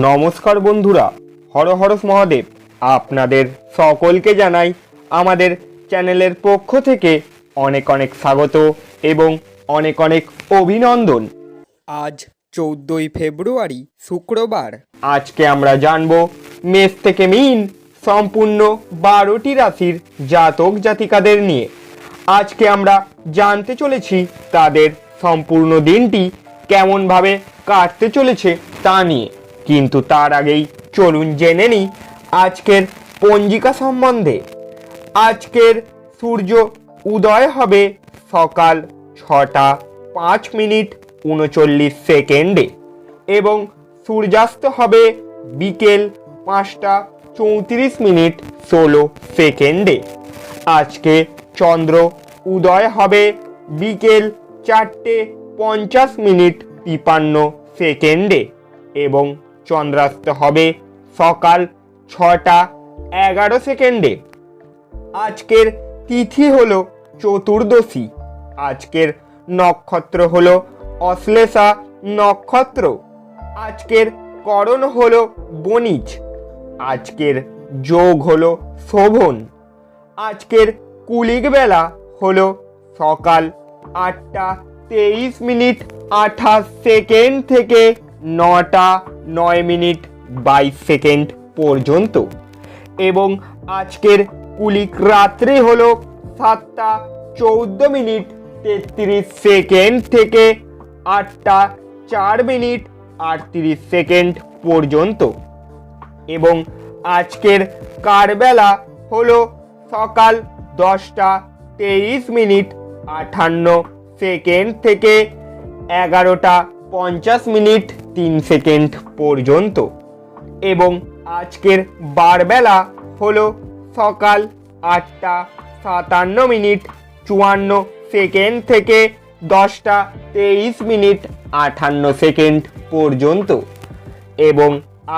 নমস্কার বন্ধুরা, হর হর মহাদেব। আপনাদের সকলকে জানাই আমাদের চ্যানেলের পক্ষ থেকে অনেক অনেক স্বাগত এবং অনেক অনেক অভিনন্দন। আজ 14ই ফেব্রুয়ারি শুক্রবার। আজকে আমরা জানব মেষ থেকে মীন সম্পূর্ণ 12টি রাশির জাতক জাতিকাদের নিয়ে। আজকে আমরা জানতে চলেছি তাদের সম্পূর্ণ দিনটি কেমনভাবে কাটতে চলেছে তা নিয়ে। কিন্তু তার আগেই চলুন জেনে নিই আজকের পঞ্জিকা সম্বন্ধে। আজকের সূর্য উদয় হবে সকাল 6টা 5 মিনিট 39 সেকেন্ডে এবং সূর্যাস্ত হবে বিকেল 5টা 34 মিনিট 16 সেকেন্ডে। আজকে চন্দ্র উদয় হবে বিকেল 4টে 50 মিনিট 53 সেকেন্ডে এবং চন্দ্রাস্ত হবে সকাল 6টা 11 সেকেন্ডে। আজকের তিথি হলো চতুর্দশী। আজকের নক্ষত্র হলো অশ্লেষা নক্ষত্র। আজকের করণ হলো বণিজ। আজকের যোগ হলো শোভন। আজকের কুলিক বেলা হলো সকাল 8টা 23 মিনিট 28 সেকেন্ড থেকে 9টা 9 মিনিট 22 সেকেন্ড পর্যন্ত এবং আজকের কুলিক রাত্রি হলো 7টা 14 মিনিট 33 সেকেন্ড থেকে 8টা 4 মিনিট 38 সেকেন্ড পর্যন্ত এবং আজকের কারবেলা হলো সকাল 10টা 23 মিনিট 58 সেকেন্ড থেকে 11টা 50 মিনিট 3 সেকেন্ড পর্যন্ত এবং আজকের বারবেলা হলো সকাল 8টা 57 মিনিট 54 সেকেন্ড থেকে 10টা 23 মিনিট 58 সেকেন্ড পর্যন্ত এবং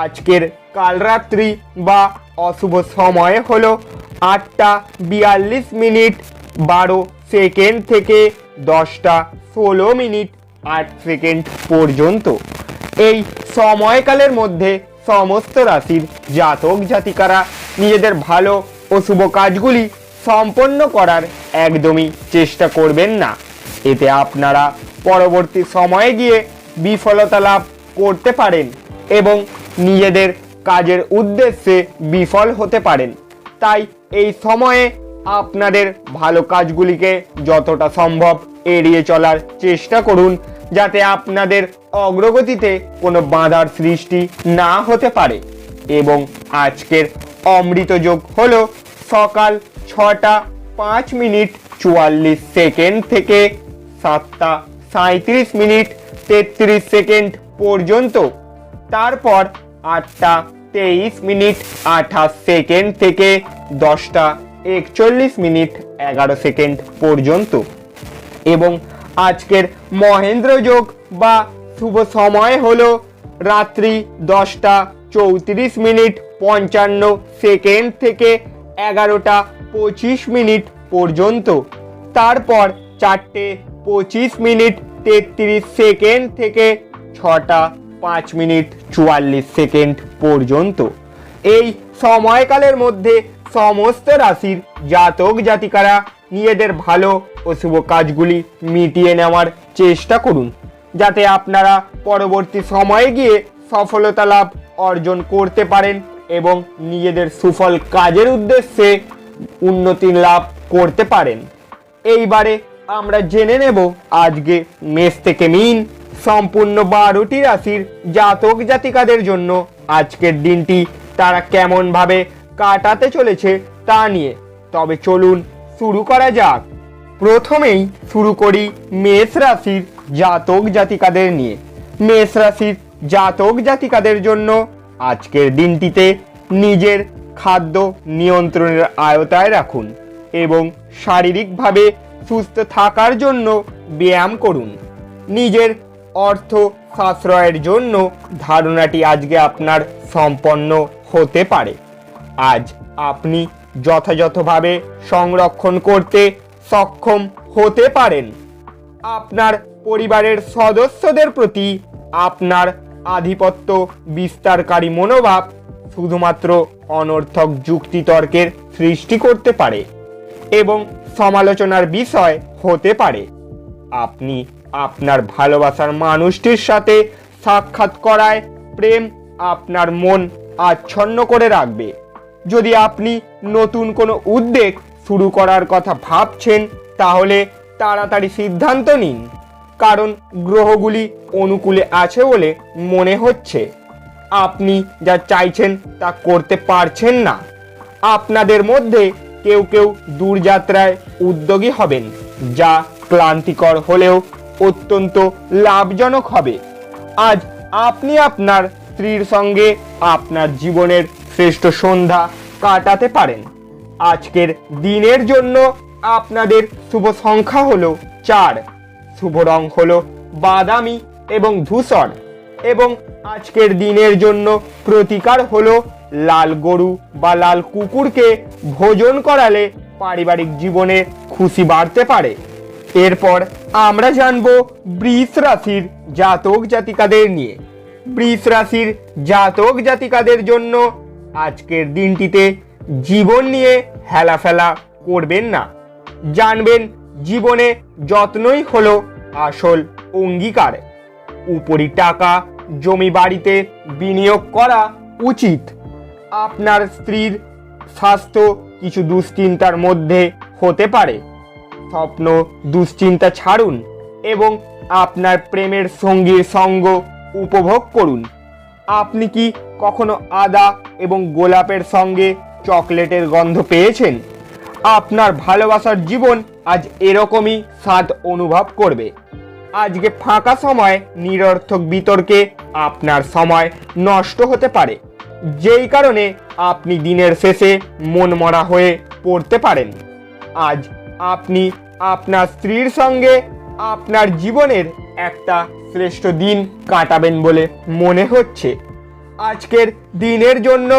আজকের কালরাত্রি বা অশুভ সময় হলো 8টা 42 মিনিট 12 সেকেন্ড থেকে 10টা 16 মিনিট 8 সেকেন্ড পর্যন্ত। এই সময়কালের মধ্যে সমস্ত রাশির জাতক জাতিকারা নিজেদের ভালো ও শুভ কাজগুলি সম্পন্ন করার একদমই চেষ্টা করবেন না। এতে আপনারা পরবর্তী সময়ে গিয়ে বিফলতা লাভ করতে পারেন এবং নিজেদের কাজের উদ্দেশ্যে বিফল হতে পারেন। তাই এই সময়ে আপনাদের ভালো কাজগুলিকে যতটা সম্ভব এড়িয়ে চলার চেষ্টা করুন, যাতে আপনাদের অগ্রগতিতে কোনো বাধার সৃষ্টি না হতে পারে। এবং আজকের অমৃত যোগ হলো সকাল 6টা 5 মিনিট 44 সেকেন্ড থেকে 7টা 37 মিনিট 33 সেকেন্ড পর্যন্ত। তারপর 8টা 23 মিনিট 28 সেকেন্ড থেকে 10টা 41 মিনিট 11 সেকেন্ড পর্যন্ত এবং আজকের মহেন্দ্র যোগ বা শুভ সময় হলো রাত্রি 10টা 34 মিনিট 55 সেকেন্ড থেকে 11টা 25 মিনিট পর্যন্ত। তারপর 4টে 25 মিনিট 33 সেকেন্ড থেকে 6টা 5 মিনিট 44 সেকেন্ড পর্যন্ত। এই সময়কালের মধ্যে সমস্ত রাশির জাতক জাতিকারা নিজেদের ভালো ও শুভ কাজগুলি মিটিয়ে নেওয়ার চেষ্টা করুন, যাতে আপনারা পরবর্তী সময়ে গিয়ে সফলতা লাভ অর্জন করতে পারেন এবং নিজেদের সুফল কাজের উদ্দেশ্যে উন্নতি লাভ করতে পারেন। এইবারে আমরা জেনে নেব আজকে মেষ থেকে মীন সম্পূর্ণ 12টি রাশির জাতক জাতিকাদের জন্য আজকের দিনটি তারা কেমনভাবে কাটাতে চলেছে তা নিয়ে। তবে চলুন শুরু করা যাক। প্রথমেই শুরু করি মেষ রাশির জাতক জাতিকাদের নিয়ে। মেষ রাশির জাতক জাতিকাদের জন্য আজকের দিনটিতে নিজের খাদ্য নিয়ন্ত্রণের আয়তায় রাখুন এবং শারীরিকভাবে সুস্থ থাকার জন্য ব্যায়াম করুন। নিজের অর্থ সাশ্রয়ের জন্য ধারণাটি আজকে আপনার সম্পন্ন হতে পারে। আজ আপনি যথাযথভাবে সংরক্ষণ করতে সক্ষম হতে পারেন। আপনার পরিবারের সদস্যদের প্রতি আপনার আধিপত্য বিস্তারকারী মনোভাব শুধুমাত্র অনর্থক যুক্তিতর্কের সৃষ্টি করতে পারে এবং সমালোচনার বিষয় হতে পারে। আপনি আপনার ভালোবাসার মানুষটির সাথে সাক্ষাৎ করায় প্রেম আপনার মন আচ্ছন্ন করে রাখবে। যদি আপনি নতুন কোনো উদ্যোগ শুরু করার কথা ভাবছেন, তাহলে তাড়াতাড়ি সিদ্ধান্ত নিন, কারণ গ্রহগুলি অনুকূলে আছে বলে মনে হচ্ছে। আপনি যা চাইছেন তা করতে পারছেন না। আপনাদের মধ্যে কেউ কেউ দূরযাত্রায় উদ্যোগী হবেন, যা ক্লান্তিকর হলেও অত্যন্ত লাভজনক হবে। আজ আপনি আপনার স্ত্রীর সঙ্গে আপনার জীবনের শ্রেষ্ঠ সন্ধ্যা কাটাতে পারেন। আজকের দিনের জন্য আপনাদের শুভ সংখ্যা হলো 4, শুভ রং হলো বাদামি এবং ধূসর, এবং আজকের দিনের জন্য প্রতিকার হলো লাল গরু বা লাল কুকুরকে ভোজন করালে পারিবারিক জীবনে খুশি বাড়তে পারে। এরপর আমরা জানব বৃষ রাশির জাতক জাতিকাদের নিয়ে। বৃষ রাশির জাতক জাতিকাদের জন্য আজকের দিনটিতে জীবন নিয়ে হেলাফেলা করবেন না। জানবেন, জীবনে যত্নই হলো আসল অঙ্গীকার। উপরি টাকা জমি বাড়িতে বিনিয়োগ করা উচিত। আপনার স্ত্রীর স্বাস্থ্য কিছু দুশ্চিন্তার মধ্যে হতে পারে। স্বপ্ন দুশ্চিন্তা ছাড়ুন এবং আপনার প্রেমের সঙ্গীর সঙ্গ উপভোগ করুন। আপনি কি কখনো আদা এবং গোলাপের সঙ্গে চকলেটের গন্ধ পেয়েছেন? আপনার ভালোবাসার জীবন আজ এরকমই স্বাদ অনুভব করবে। আজকে ফাঁকা সময় নিরর্থক বিতর্কে আপনার সময় নষ্ট হতে পারে, যেই কারণে আপনি দিনের শেষে মনমরা হয়ে পড়তে পারেন। আজ আপনি আপনার স্ত্রীর সঙ্গে আপনার জীবনের একটা শ্রেষ্ঠ দিন কাটাবেন বলে মনে হচ্ছে। আজকের দিনের জন্য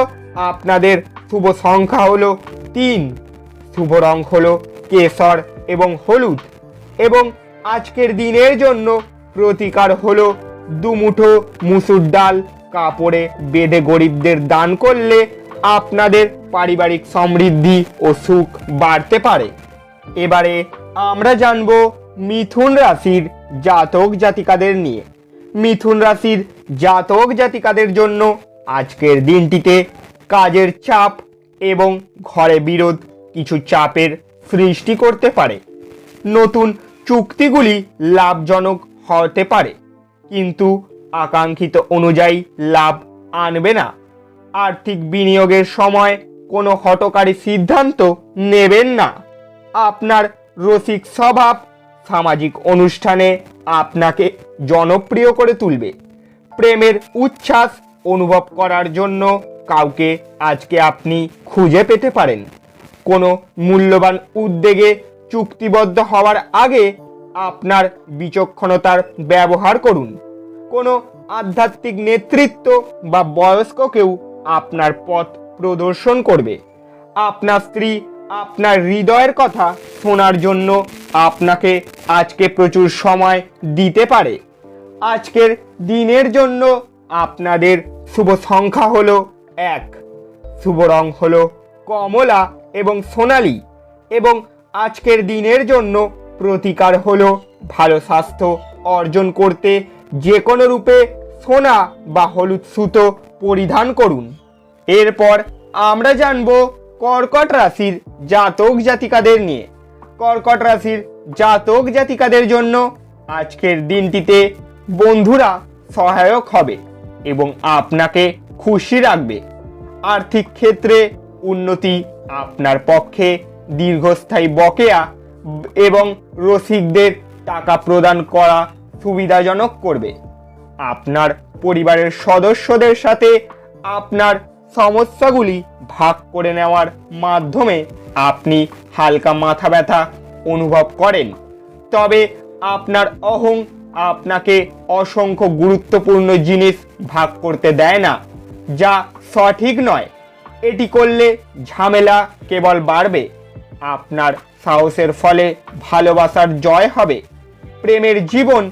আপনাদের শুভ সংখ্যা হলো 3, শুভ রং হলো কেশর এবং হলুদ, এবং আজকের দিনের জন্য প্রতিকার হলো দুমুঠো মুসুর ডাল কাপড়ে বেঁধে গরিবদের দান করলে আপনাদের পারিবারিক সমৃদ্ধি ও সুখ বাড়তে পারে। এবারে আমরা জানব মিথুন রাশির জাতক জাতিকাদের নিয়ে। মিথুন রাশির জাতক জাতিকাদের জন্য আজকের দিনটিতে কাজের চাপ এবং ঘরে বিরোধ কিছু চাপের সৃষ্টি করতে পারে। নতুন চুক্তিগুলি লাভজনক হতে পারে, কিন্তু আকাঙ্ক্ষিত অনুযায়ী লাভ আনবে না। আর্থিক বিনিয়োগের সময় কোনো হঠকারী সিদ্ধান্ত নেবেন না। আপনার রসিক স্বভাব সামাজিক অনুষ্ঠানে আপনাকে জনপ্রিয় করে তুলবে। প্রেমের উচ্ছ্বাস অনুভব করার জন্য কাউকে আজকে আপনি খুঁজে পেতে পারেন। কোনো মূল্যবান উদ্যোগে চুক্তিবদ্ধ হওয়ার আগে আপনার বিচক্ষণতার ব্যবহার করুন। কোনো আধ্যাত্মিক নেতৃত্ব বা বয়স্ককেও আপনার পথ প্রদর্শন করবে। আপনার স্ত্রী আপনার হৃদয়ের কথা শোনার জন্য আপনাকে আজকে প্রচুর সময় দিতে পারে। আজকের দিনের জন্য আপনাদের শুভ সংখ্যা হলো 1, শুভ রং হলো কমলা এবং সোনালী, এবং আজকের দিনের জন্য প্রতিকার হলো ভালো স্বাস্থ্য অর্জন করতে যে কোনো রূপে সোনা বা হলুদ সুতো পরিধান করুন। এরপর আমরা জানব কর্কট রাশির জাতক জাতিকাদের নিয়ে। কর্কট রাশির জাতক জাতিকাদের জন্য আজকের দিনটিতে বন্ধুরা সহায়ক হবে এবং আপনাকে খুশি রাখবে। আর্থিক ক্ষেত্রে উন্নতি আপনার পক্ষে দীর্ঘস্থায়ী বকেয়া এবং রসিকদের টাকা প্রদান করা সুবিধাজনক করবে। আপনার পরিবারের সদস্যদের সাথে আপনার সমস্যাগুলি ভাগ করে নেওয়ার মাধ্যমে আপনি হালকা মাথা ব্যথা অনুভব করেন, তবে আপনার অহং আপনাকে অসংখ্য গুরুত্বপূর্ণ জিনিস ভাগ করতে দেয় না, যা সঠিক নয়। এটি করলে ঝামেলা কেবল বাড়বে। আপনার সাহসের ফলে ভালোবাসার জয় হবে। প্রেমের জীবন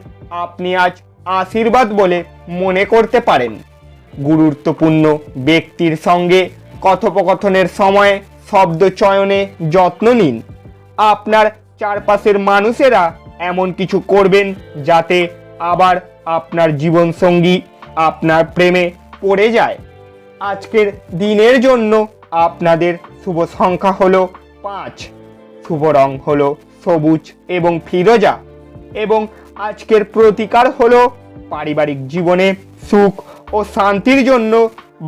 আপনি আজ আশীর্বাদ বলে মনে করতে পারেন। গুরুত্বপূর্ণ ব্যক্তির সঙ্গে কথোপকথনের সময় শব্দ চয়নে যত্ন নিন। আপনার চারপাশের মানুষেরা এমন কিছু করবেন যাতে আবার আপনার জীবনসঙ্গী আপনার প্রেমে পড়ে যায়। আজকের দিনের জন্য আপনাদের শুভ সংখ্যা হলো 5, শুভ রং হলো সবুজ এবং ফিরোজা, এবং আজকের প্রতিকার হলো পারিবারিক জীবনে সুখ ও শান্তির জন্য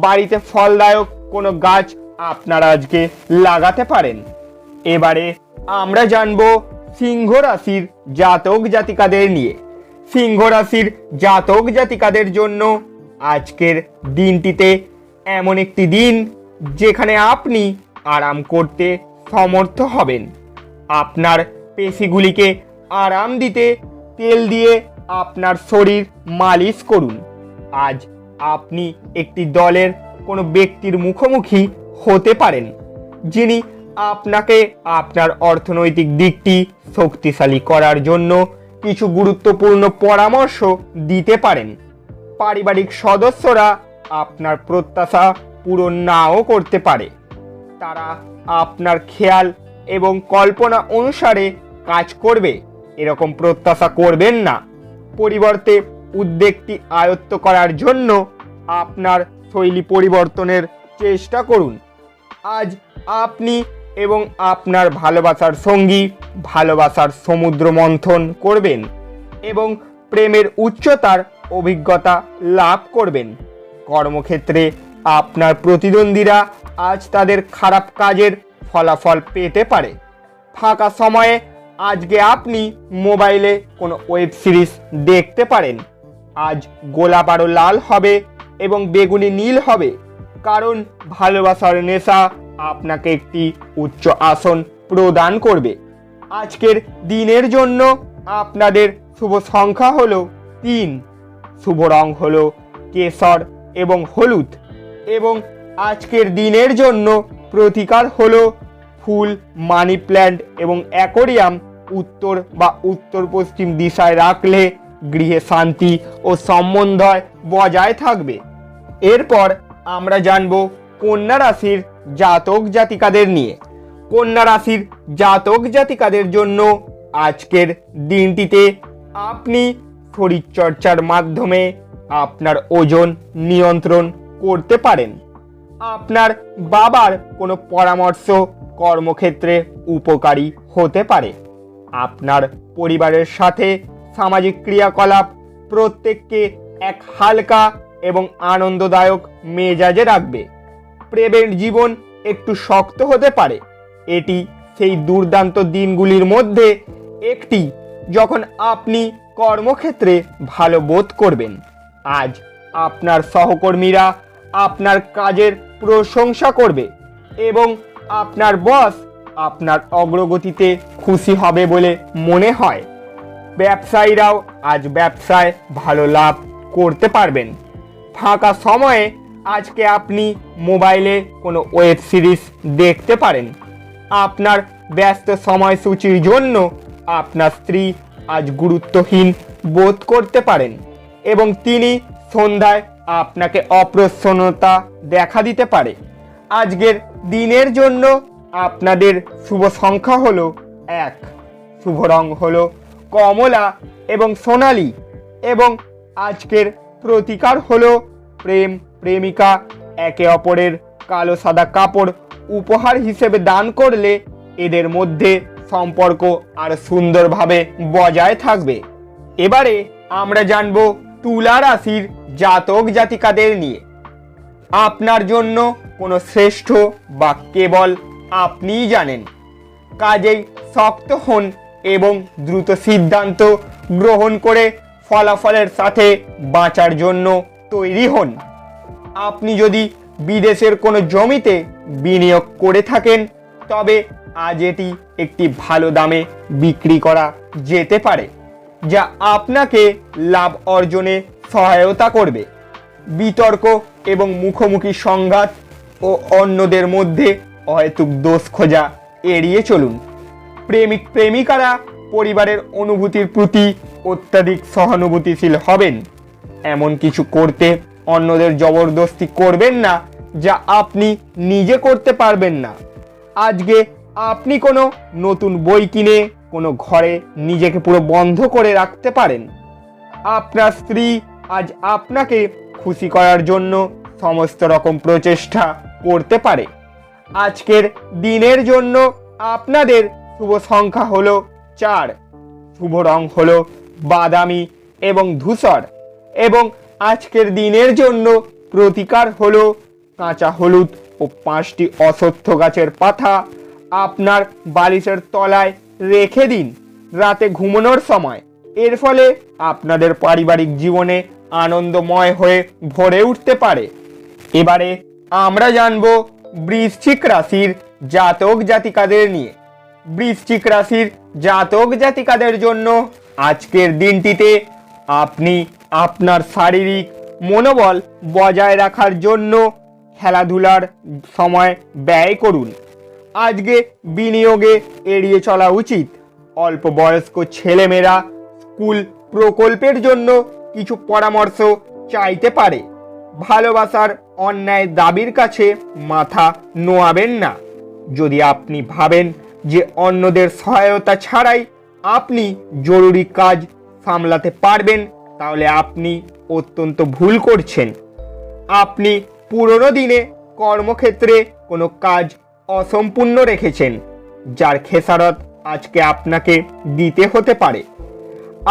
বাড়িতে ফলদায়ক কোনো গাছ আপনারা আজকে লাগাতে পারেন। এবারে আমরা জানবো সিংহ রাশির জাতক জাতিকাদের নিয়ে। সিংহ রাশির জাতক জাতিকাদের জন্য আজকের দিনটিতে এমন একটি দিন যেখানে আপনি আরাম করতে সমর্থ হবেন। আপনার পেশিগুলিকে আরাম দিতে তেল দিয়ে আপনার শরীর মালিশ করুন। আজ আপনি একটি দলের কোনো ব্যক্তির মুখোমুখি হতে পারেন যিনি আপনাকে আপনার অর্থনৈতিক দিকটি শক্তিশালী করার জন্য কিছু গুরুত্বপূর্ণ পরামর্শ দিতে পারেন। পারিবারিক সদস্যরা আপনার প্রত্যাশা পূরণ নাও করতে পারে। তারা আপনার খেয়াল এবং কল্পনা অনুসারে কাজ করবে এরকম প্রত্যাশা করবেন না। পরিবর্তে উদ্বেগটি আয়ত্ত করার জন্য আপনার শৈলী পরিবর্তনের চেষ্টা করুন। আজ আপনি এবং আপনার ভালোবাসার সঙ্গী ভালোবাসার সমুদ্র মন্থন করবেন এবং প্রেমের উচ্চতার অভিজ্ঞতা লাভ করবেন। কর্মক্ষেত্রে আপনার প্রতিদ্বন্দ্বীরা আজ তাদের খারাপ কাজের ফলাফল পেতে পারে। ফাঁকা সময়ে আজকে আপনি মোবাইলে কোনো ওয়েব সিরিজ দেখতে পারেন। আজ গোলাপ আরও লাল হবে এবং বেগুনি নীল হবে, কারণ ভালোবাসার নেশা আপনাকে একটি উচ্চ আসন প্রদান করবে। আজকের দিনের জন্য আপনাদের শুভ সংখ্যা হলো 3, শুভ রং হলো কেশর এবং হলুদ, এবং আজকের দিনের জন্য প্রতিকার হলো ফুল, মানি প্ল্যান্ট এবং অ্যাকোরিয়াম উত্তর বা উত্তর পশ্চিম দিশায় রাখলে গৃহে শান্তি ও সমন্বয় বজায় থাকবে। এরপর আমরা জানব কন্যা রাশির জাতক জাতিকাদের নিয়ে। কন্যা রাশির জাতক জাতিকাদের জন্য আজকের দিনটিতে আপনি শরীরচর্চার মাধ্যমে আপনার ওজন নিয়ন্ত্রণ করতে পারেন। আপনার বাবার কোনো পরামর্শ কর্মক্ষেত্রে উপকারী হতে পারে। আপনার পরিবারের সাথে সামাজিক ক্রিয়াকলাপ প্রত্যেককে এক হালকা এবং আনন্দদায়ক মেজাজে রাখবে। প্রেমের জীবন একটু শক্ত হতে পারে। এটি সেই দুর্দান্ত দিনগুলির মধ্যে একটি যখন আপনি কর্মক্ষেত্রে ভালো বোধ করবেন। আজ আপনার সহকর্মীরা আপনার কাজের প্রশংসা করবে এবং আপনার বস আপনার অগ্রগতিতে খুশি হবে বলে মনে হয়। ব্যবসায়ীরাও আজ ব্যবসায় ভালো লাভ করতে পারবেন। ফাঁকা সময়ে আজকে আপনি মোবাইলে কোনো ওয়েব সিরিজ দেখতে পারেন। আপনার ব্যস্ত সময়সূচির জন্য আপনার স্ত্রী আজ গুরুত্বহীন বোধ করতে পারেন এবং তিনি সন্ধ্যায় আপনাকে অপ্রসন্নতা দেখা দিতে পারে। আজকের দিনের জন্য আপনাদের শুভ সংখ্যা হলো 1, শুভ রং হলো কমলা এবং সোনালী, এবং আজকের প্রতিকার হলো প্রেম প্রেমিকা একে অপরের কালো সাদা কাপড় উপহার হিসেবে দান করলে এদের মধ্যে সম্পর্ক আরো সুন্দরভাবে বজায় থাকবে। এবারে আমরা জানব তুলা রাশির জাতক জাতিকাদের নিয়ে। আপনার জন্য কোনো শ্রেষ্ঠ বা কেবল আপনিই জানেন। কাজেই শক্ত হন এবং দ্রুত সিদ্ধান্ত গ্রহণ করে ফলাফলের সাথে বাঁচার জন্য তৈরি হন। আপনি যদি বিদেশের কোনো জমিতে বিনিয়োগ করে থাকেন তবে আজ এটি একটি ভালো দামে বিক্রি করা যেতে পারে, যা আপনাকে লাভ অর্জনে সহায়তা করবে। বিতর্ক এবং মুখোমুখি সংঘাত ও অন্যদের মধ্যে অহেতুক দোষ খোঁজা এড়িয়ে চলুন। প্রেমিক প্রেমিকারা পরিবারের অনুভূতির প্রতি অত্যাধিক সহানুভূতিশীল হবেন। এমন কিছু করতে অন্যদের জবরদস্তি করবেন না যা আপনি নিজে করতে পারবেন না। আজকে আপনি কোনো নতুন বই কিনে কোনো ঘরে নিজেকে পুরো বন্ধ করে রাখতে পারেন। আপনার স্ত্রী আজ আপনাকে খুশি করার জন্য সমস্ত রকম প্রচেষ্টা করতে পারে। আজকের দিনের জন্য আপনাদের শুভ সংখ্যা হলো 4, শুভ রং হলো বাদামি এবং ধূসর, এবং আজকের দিনের জন্য প্রতিকার হলো কাঁচা হলুদ ও 5টি অশ্বত্থ গাছের পাতা আপনার বালিশের তলায় রেখে দিন রাতে ঘুমানোর সময়। এর ফলে আপনাদের পারিবারিক জীবনে আনন্দময় হয়ে ভরে উঠতে পারে। এবারে আমরা জানব বৃশ্চিক রাশির জাতক জাতিকাদের নিয়ে। বৃশ্চিক রাশির জাতক জাতিকাদের জন্য আজকের দিনটিতে আপনি আপনার শারীরিক মনোবল বজায় রাখার জন্য খেলাধুলার সময় ব্যয় করুন। আজকে বিনিয়োগে এড়িয়ে চলা উচিত। অল্প বয়স্ক ছেলেমেয়েরা স্কুল প্রকল্পের জন্য কিছু পরামর্শ চাইতে পারে। ভালোবাসার অন্যায় দাবির কাছে মাথা নোয়াবেন না। যদি আপনি ভাবেন যে অন্যদের সহায়তা ছাড়াই আপনি জরুরি কাজ সামলাতে পারবেন, তাহলে আপনি অত্যন্ত ভুল করছেন। আপনি পুরনো দিনে কর্মক্ষেত্রে কোনো কাজ অসম্পূর্ণ রেখেছেন, যার খেসারত আজকে আপনাকে দিতে হতে পারে।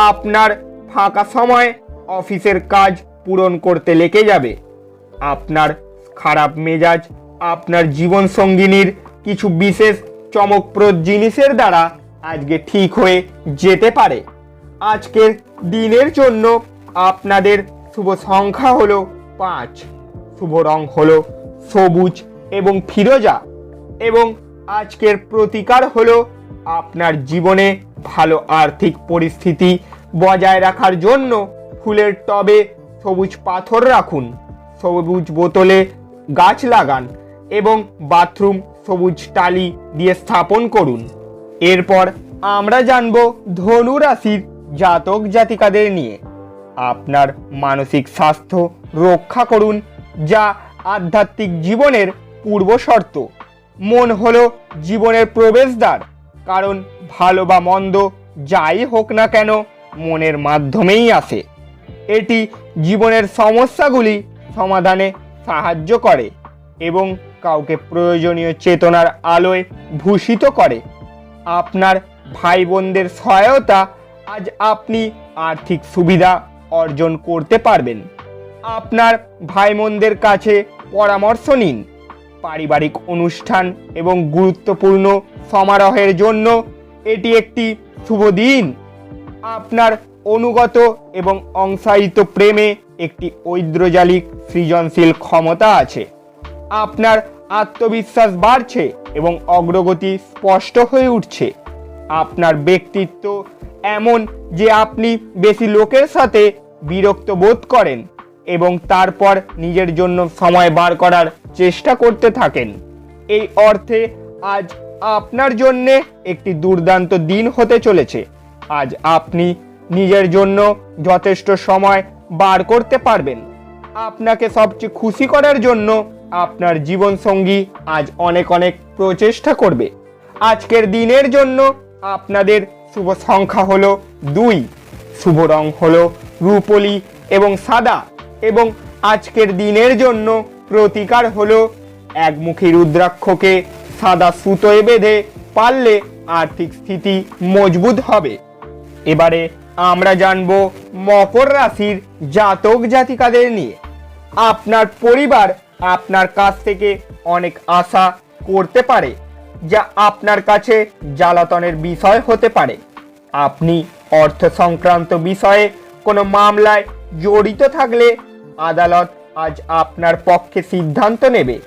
আপনার ফাঁকা সময় অফিসের কাজ পূরণ করতে লেগে যাবে। আপনার খারাপ মেজাজ আপনার জীবন সঙ্গিনীর কিছু বিশেষ চমকপ্রদ জিনিসের দ্বারা আজকে ঠিক হয়ে যেতে পারে। আজকের দিনের জন্য আপনাদের শুভ সংখ্যা হলো 5, শুভ রং হলো সবুজ এবং ফিরোজা, এবং আজকের প্রতিকার হলো আপনার জীবনে ভালো আর্থিক পরিস্থিতি বজায় রাখার জন্য ফুলের টবে সবুজ পাথর রাখুন, সবুজ বোতলে গাছ লাগান এবং বাথরুম সবুজ টালি দিয়ে স্থাপন করুন। এরপর আমরা জানব ধনু রাশির জাতক জাতিকাদের নিয়ে। আপনার মানসিক স্বাস্থ্য রক্ষা করুন, যা আধ্যাত্মিক জীবনের পূর্ব শর্ত। মন হলো জীবনের প্রবেশদ্বার, কারণ ভালো বা মন্দ যাই হোক না কেন মনের মাধ্যমেই আসে। এটি জীবনের সমস্যাগুলি সমাধানে সাহায্য করে এবং কাউকে প্রয়োজনীয় চেতনার আলোয় ভূষিত করে। আপনার ভাই বোনদের সহায়তা আজ আপনি আর্থিক সুবিধা অর্জন করতে পারবেন। আপনার ভাই বোনদের কাছে পরামর্শ নিন। পারিবারিক অনুষ্ঠান এবং গুরুত্বপূর্ণ সমারোহের জন্য এটি একটি শুভ দিন। আপনার অনুগত এবং অংশায়িত প্রেমে একটি ঐন্দ্রজালিক সৃজনশীল ক্ষমতা আছে। আপনার আত্মবিশ্বাস বাড়ছে এবং অগ্রগতি স্পষ্ট হয়ে উঠছে। আপনার ব্যক্তিত্ব এমন যে আপনি বেশি লোকের সাথে বিরক্ত বোধ করেন এবং তারপর নিজের জন্য সময় বার করার চেষ্টা করতে থাকেন। এই অর্থে আজ আপনার জন্য একটি দুর্দান্ত দিন হতে চলেছে। আজ আপনি নিজের জন্য যথেষ্ট সময় বার করতে পারবেন। আপনাকে সবচেয়ে খুশি করার জন্য আপনার জীবনসঙ্গী আজ অনেক অনেক প্রচেষ্টা করবে। আজকের দিনের জন্য আপনাদের শুভ সংখ্যা হলো 2, শুভ রং হলো রূপলি এবং সাদা, এবং আজকের দিনের জন্য প্রতিকার হলো একমুখী রুদ্রাক্ষকে সাদা সুতোয় বেঁধে পারলে আর্থিক স্থিতি মজবুত হবে। এবারে আমরা জানব মকর রাশির জাতক জাতিকাদের নিয়ে। আপনার পরিবার আপনার কাছ থেকে অনেক আশা করতে পারে, যা আপনার কাছে জ্বালাতনের বিষয় হতে পারে। আপনি অর্থ সংক্রান্ত বিষয়ে কোনো মামলায় জড়িত থাকলে আদালত আজ আপনার পক্ষে সিদ্ধান্ত নেবে।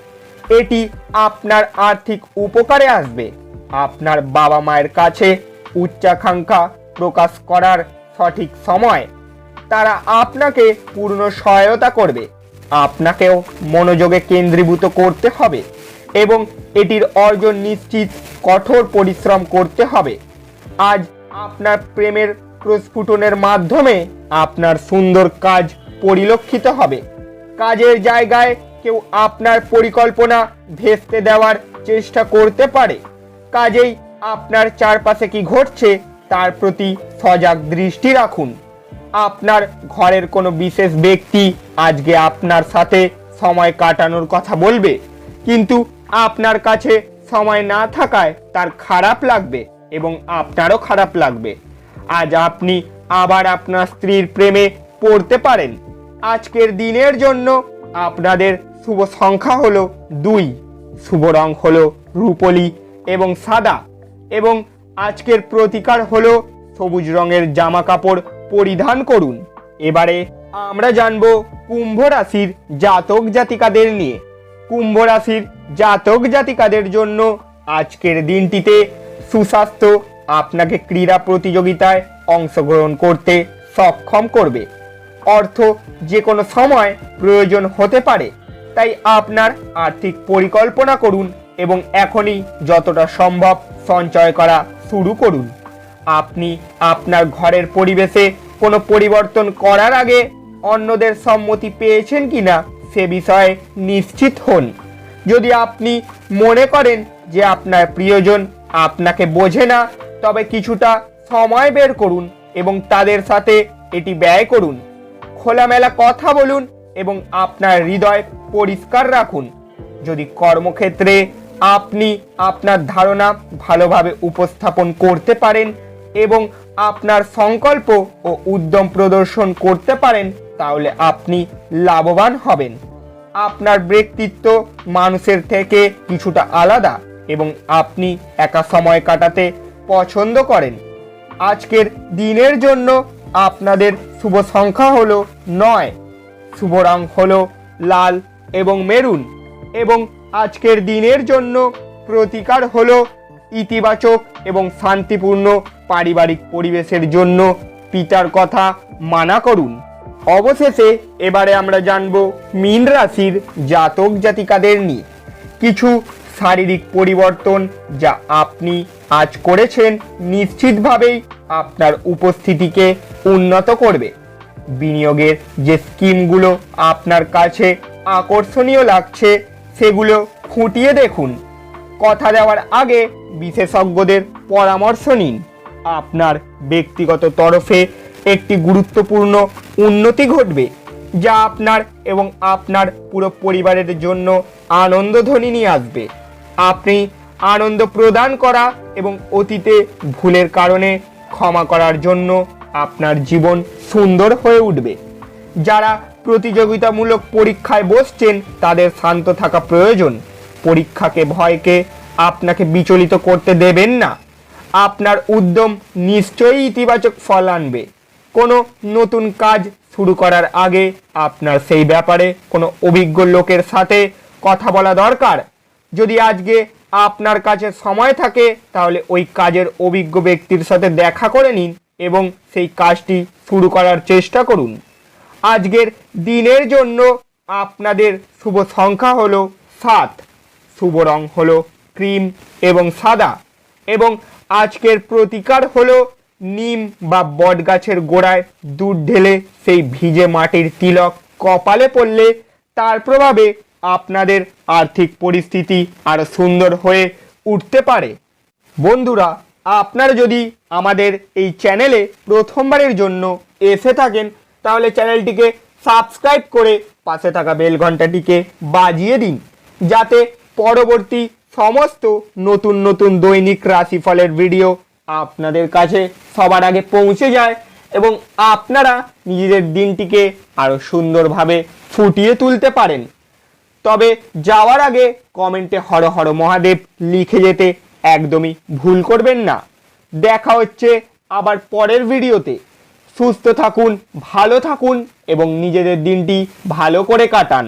এটি আপনার আর্থিক উপকারে আসবে। আপনার বাবা মায়ের কাছে উচ্চাকাঙ্ক্ষা প্রকাশ করার সঠিক সময়। তারা আপনাকে পূর্ণ সহায়তা করবে। আপনাকেও মনোযোগে কেন্দ্রীভূত করতে হবে এবং এটির অর্জন নিশ্চিত কঠোর পরিশ্রম করতে হবে। আজ আপনার প্রেমের প্রস্ফুটনের মাধ্যমে আপনার সুন্দর কাজ পরিলক্ষিত হবে। কাজের জায়গায় কেউ আপনার পরিকল্পনা ভেস্তে দেওয়ার চেষ্টা করতে পারে। কাজেই আপনার চারপাশে কি ঘটছে তার প্রতি সজাগ দৃষ্টি রাখুন। আপনার ঘরের কোনো বিশেষ ব্যক্তি আজকে আপনার সাথে সময় কাটানোর কথা বলবে, কিন্তু আপনার কাছে সময় না থাকায় তার খারাপ লাগবে এবং আপনারও খারাপ লাগবে। আজ আপনি আবার আপনার স্ত্রীর প্রেমে পড়তে পারেন। আজকের দিনের জন্য আপনাদের শুভ সংখ্যা হলো 2, শুভ রং হলো রূপলি এবং সাদা, এবং আজকের প্রতিকার হলো সবুজ রঙের জামা কাপড় পরিধান করুন। এবারে আমরা জানবো কুম্ভ রাশির জাতক জাতিকাদের নিয়ে। কুম্ভ রাশির জাতক জাতিকাদের জন্য আজকের দিনটিতে সুস্বাস্থ্য আপনাকে ক্রীড়া প্রতিযোগিতায় অংশগ্রহণ করতে সক্ষম করবে। অর্থ যে কোনো সময় প্রয়োজন হতে পারে, তাই আপনার আর্থিক পরিকল্পনা করুন এবং এখনই যতটা সম্ভব সঞ্চয় করা শুরু করুন। আপনি আপনার ঘরের পরিবেশে কোনো পরিবর্তন করার আগে অন্যদের সম্মতি পেয়েছেন কিনা সে বিষয়ে নিশ্চিত হন। যদি আপনি মনে করেন যে আপনার প্রিয়জন আপনাকে বোঝে না, তবে কিছুটা সময় বের করুন এবং তাদের সাথে এটি ব্যয় করুন। খোলামেলা কথা বলুন এবং আপনার হৃদয় পরিষ্কার রাখুন। যদি কর্মক্ষেত্রে আপনি আপনার ধারণা ভালোভাবে উপস্থাপন করতে পারেন এবং আপনার সংকল্প ও উদ্যম প্রদর্শন করতে পারেন, তাহলে আপনি লাভবান হবেন। আপনার ব্যক্তিত্ব মানুষের থেকে কিছুটা আলাদা এবং আপনি একা সময় কাটাতে পছন্দ করেন। আজকের দিনের জন্য আপনাদের শুভ সংখ্যা হলো 9, শুভ রং হলো লাল এবং মেরুন, এবং আজকের দিনের জন্য প্রতিকার হলো ইতিবাচক এবং শান্তিপূর্ণ পারিবারিক পরিবেশের জন্য পিতার কথা মানা করুন। অবশেষে এবারে আমরা জানবো মীন রাশির জাতক জাতিকাদের নিয়ে। কিছু শারীরিক পরিবর্তন যা আপনি আজ করেছেন নিশ্চিতভাবেই আপনার উপস্থিতিকে উন্নত করবে। বিনিয়োগের যে স্কিমগুলো আপনার কাছে আকর্ষণীয় লাগছে সেগুলো খুঁটিয়ে দেখুন। কথা দেওয়ার আগে বিশেষজ্ঞদের পরামর্শ নিন। আপনার ব্যক্তিগত তরফে একটি গুরুত্বপূর্ণ উন্নতি ঘটবে যা আপনার এবং আপনার পুরো পরিবারের জন্য আনন্দধ্বনি নিয়ে আসবে। আপনি আনন্দ প্রদান করা এবং অতীতে ভুলের কারণে ক্ষমা করার জন্য আপনার জীবন সুন্দর হয়ে উঠবে। যারা প্রতিযোগিতামূলক পরীক্ষায় বসছেন তাদের শান্ত থাকা প্রয়োজন। পরীক্ষাকে ভয়কে আপনাকে বিচলিত করতে দেবেন না। আপনার উদ্যম নিশ্চয়ই ইতিবাচক ফল আনবে। কোনো নতুন কাজ শুরু করার আগে আপনার সেই ব্যাপারে কোনো অভিজ্ঞ লোকের সাথে কথা বলা দরকার। যদি আজকে আপনার কাছে সময় থাকে তাহলে ওই কাজের অভিজ্ঞ ব্যক্তির সাথে দেখা করে নিন এবং সেই কাজটি শুরু করার চেষ্টা করুন। আজকের দিনের জন্য আপনাদের শুভ সংখ্যা হলো 7, শুভ রং হলো ক্রিম এবং সাদা, এবং আজকের প্রতিকার হলো নিম বা বট গাছের গোড়ায় দুধ ঢেলে সেই ভিজে মাটির তিলক কপালে পড়লে তার প্রভাবে আপনাদের আর্থিক পরিস্থিতি আরো সুন্দর হয়ে উঠতে পারে। বন্ধুরা, আপনারা যদি আমাদের এই চ্যানেলে প্রথমবারের জন্য এসে থাকেন তাহলে চ্যানেলটিকে সাবস্ক্রাইব করে পাশে থাকা বেল ঘন্টাটিকে বাজিয়ে দিন, যাতে পরবর্তী সমস্ত নতুন নতুন দৈনিক রাশিফলের ভিডিও আপনাদের কাছে সবার আগে পৌঁছে যায় এবং আপনারা নিজেদের দিনটিকে আরো সুন্দরভাবে ফুটিয়ে তুলতে পারেন। তবে যাওয়ার আগে কমেন্টে হর হর মহাদেব লিখে যেতে একদমই ভুল করবেন না। দেখা হচ্ছে আবার পরের ভিডিওতে। সুস্থ থাকুন, ভালো থাকুন এবং নিজেদের দিনটি ভালো করে কাটান।